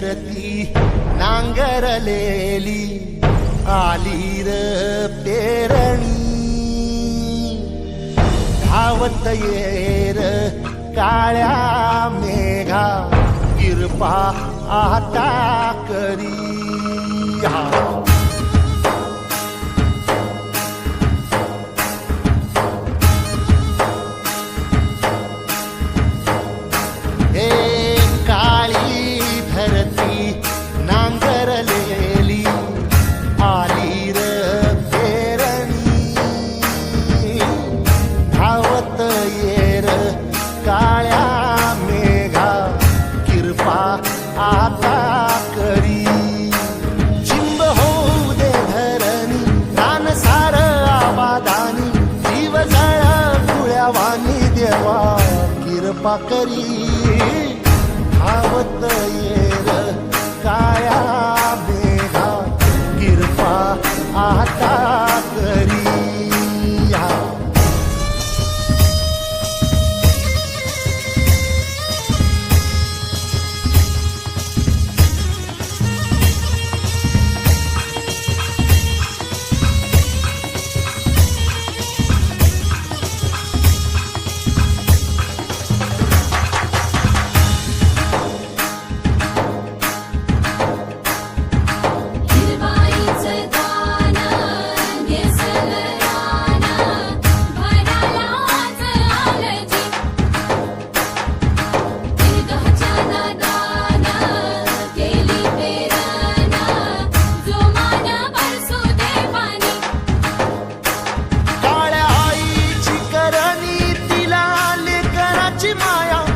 धरती नांगरलेली आली र पेरणी धावत येर काळ्या मेघा कृपा आता करी नांगरलेली आली र पेरणी धावत येर काळ्या मेघा कृपा आता करी चिंब होऊ दे धरणी रान सार आबादानी जीव जळ कुळ्यावानी देवा कृपा करी धावत येर काया मेघा कृपा आता करी माया